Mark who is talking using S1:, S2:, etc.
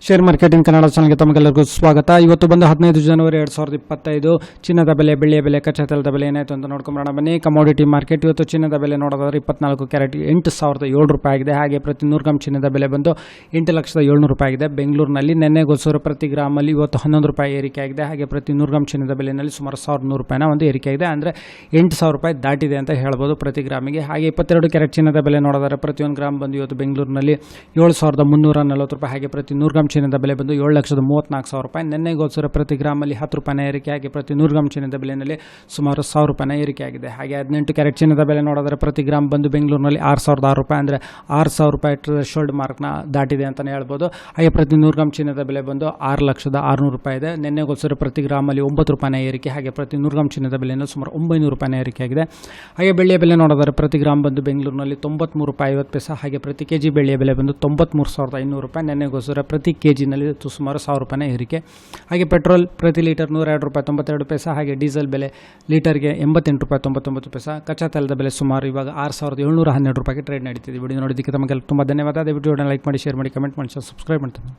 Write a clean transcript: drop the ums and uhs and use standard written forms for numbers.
S1: Share marketing Kannada ಚಾನಲ್ಗೆ ತಮಗೆಲ್ಲರಿಗೂ ಸ್ವಾಗತ. ಇವತ್ತು ಬಂದು 15 ಜನವರಿ 2025 ಚಿನ್ನದ ಬೆಲೆ, ಬೆಳ್ಳಿಯ ಬೆಲೆ, ಕಚ್ಚಾ ತೈಲದ ಬೆಲೆ ಏನಾಯಿತು ಅಂತ ನೋಡ್ಕೊಂಬರೋಣ ಬನ್ನಿ. ಕಮೋಡಿಟಿ ಮಾರ್ಕೆಟ್ ಇವತ್ತು ಚಿನ್ನದ ಬೆಲೆ ನೋಡೋದಾದ್ರೆ 24 ಕ್ಯಾರೆಟ್ 8,007 ರೂಪಾಯಿ ಆಗಿದೆ. ಹಾಗೆ ಪ್ರತಿ 100 ಗ್ರಾಮ್ ಚಿನ್ನದ ಬೆಲೆ ಬಂದು 8,700,000 ರೂಪಾಯಿ ಆಗಿದೆ. ಬೆಂಗಳೂರಿನಲ್ಲಿ ನೆನ್ನೆಗೋಸ್ಕರ ಪ್ರತಿ ಗ್ರಾಮಲ್ಲಿ ಇವತ್ತು 11 ರೂಪಾಯಿ ಏರಿಕೆ ಆಗಿದೆ. ಹಾಗೆ ಪ್ರತಿ 100 ಗ್ರಾಮ್ ಚಿನ್ನದ ಬೆಲೆಯಲ್ಲಿ ಸುಮಾರು 1,100 ರೂಪಾಯಿನ ಒಂದು ಏರಿಕೆ ಆಗಿದೆ. ಅಂದರೆ 8,000 ರೂಪಾಯಿ ದಾಟಿದೆ ಅಂತ ಹೇಳ್ಬೋದು ಪ್ರತಿ ಗ್ರಾಮಿಗೆ. ಹಾಗೆ 22 ಕ್ಯಾರೆಟ್ ಚಿನ್ನದ ಬೆಲೆ ನೋಡೋದಾದ್ರೆ ಪ್ರತಿ 1 ಗ್ರಾಮ್ ಬಂದು ಇವತ್ತು ಬೆಂಗಳೂರಿನಲ್ಲಿ 7,340 ರೂಪಾಯಿ. ಹಾಗೆ ಪ್ರತಿ 100 ಗ್ರಾಮ್ ಚಿನ್ನದ ಬೆಲೆ ಬಂದು 7,34,000 ರೂಪಾಯಿ. ನೆನ್ನೆಗೋಸ್ಕರ ಪ್ರತಿ ಗ್ರಾಮಲ್ಲಿ 10 ರೂಪಾಯಿನ ಏರಿಕೆ. ಹಾಗೆ ಪ್ರತಿ 100 ಗ್ರಾಮ್ ಚಿನ್ನದ ಬೆಲೆಯಲ್ಲಿ ಸುಮಾರು 1,000 ರೂಪಾಯಿನ ಏರಿಕೆ ಆಗಿದೆ. ಹಾಗೆ 18 ಕ್ಯಾರೆಟ್ ಚಿನ್ನದ ಬೆಲೆ ನೋಡಿದ್ರೆ ಪ್ರತಿ ಗ್ರಾಮ್ ಬಂದು ಬೆಂಗಳೂರಿನಲ್ಲಿ 6,006 ರೂಪಾಯಿ, ಅಂದರೆ 6,000 ರೂಪಾಯಿ ಥ್ರೆಶೋಲ್ಡ್ ಮಾರ್ಕ್ನ ದಾಟಿದೆ ಅಂತಲೇ ಹೇಳ್ಬೋದು. ಹಾಗೆ ಪ್ರತಿ 100 ಗ್ರಾಮ್ ಚಿನ್ನದ ಬೆಲೆ ಬಂದು 6,600,000 ರೂಪಾಯಿ ಇದೆ. ನೆನ್ನೆಗೋಸ್ಕರ ಪ್ರತಿ ಗ್ರಾಮಲ್ಲಿ 9 ರೂಪಾಯಿನ ಏರಿಕೆ. ಹಾಗೆ ಪ್ರತಿ 100 ಗ್ರಾಮ್ ಚಿನ್ನದ ಬೆಲೆಯನ್ನು ಸುಮಾರು 900 ರೂಪಾಯಿನ ಏರಿಕೆ ಆಗಿದೆ. ಹಾಗೆ ಬೆಳ್ಳಿಯ ಬೆಲೆ ನೋಡಿದರೆ ಪ್ರತಿ ಗ್ರಾಮ್ ಬಂದು ಬೆಂಗಳೂರಿನಲ್ಲಿ 93 ರೂಪಾಯಿ 50 ಪೈಸೆ. ಹಾಗೆ ಪ್ರತಿ ಕೆಜಿ ಬೆಳ್ಳಿಯ ಬೆಲೆ ಬಂದು 93,500 ರೂಪಾಯಿ. ನೆನ್ನೆಗೋಸ್ಕರ ಪ್ರತಿ ಕೆಜಿನಲ್ಲಿ ಸುಮಾರು 1,000 ರೂಪಾಯಿನ ಏರಿಕೆ. ಹಾಗೆ ಪೆಟ್ರೋಲ್ ಪ್ರತಿ ಲೀಟರ್ 102 ರೂಪಾಯಿ 92 ಪೈಸೆ. ಹಾಗೆ ಡೀಸೆಲ್ ಬೆಲೆ ಲೀಟರ್ಗೆ 88 ರೂಪಾಯಿ 99 ಪೈಸೆ. ಕಚ್ಚಾ ತೈಲದ ಬೆಲೆ ಸುಮಾರು ಇವಾಗ 6,712 ರೂಪಾಯಿಗೆ ಟ್ರೇಡ್ ನಡೀತಿದೆ. ವಿಡಿಯೋ ನೋಡಿದ್ದಕ್ಕೆ ತಮಗೆಲ್ಲ ತುಂಬ ಧನ್ಯವಾದ. ದಯವಿಟ್ಟು ವಿಡಿಯೋನ ಲೈಕ್ ಮಾಡಿ, ಶೇರ್ ಮಾಡಿ, ಕಮೆಂಟ್ ಮಾಡಿ, ಸಬ್ಸ್ಕ್ರೈಬ್ ಮಾಡ್ತೀನಿ.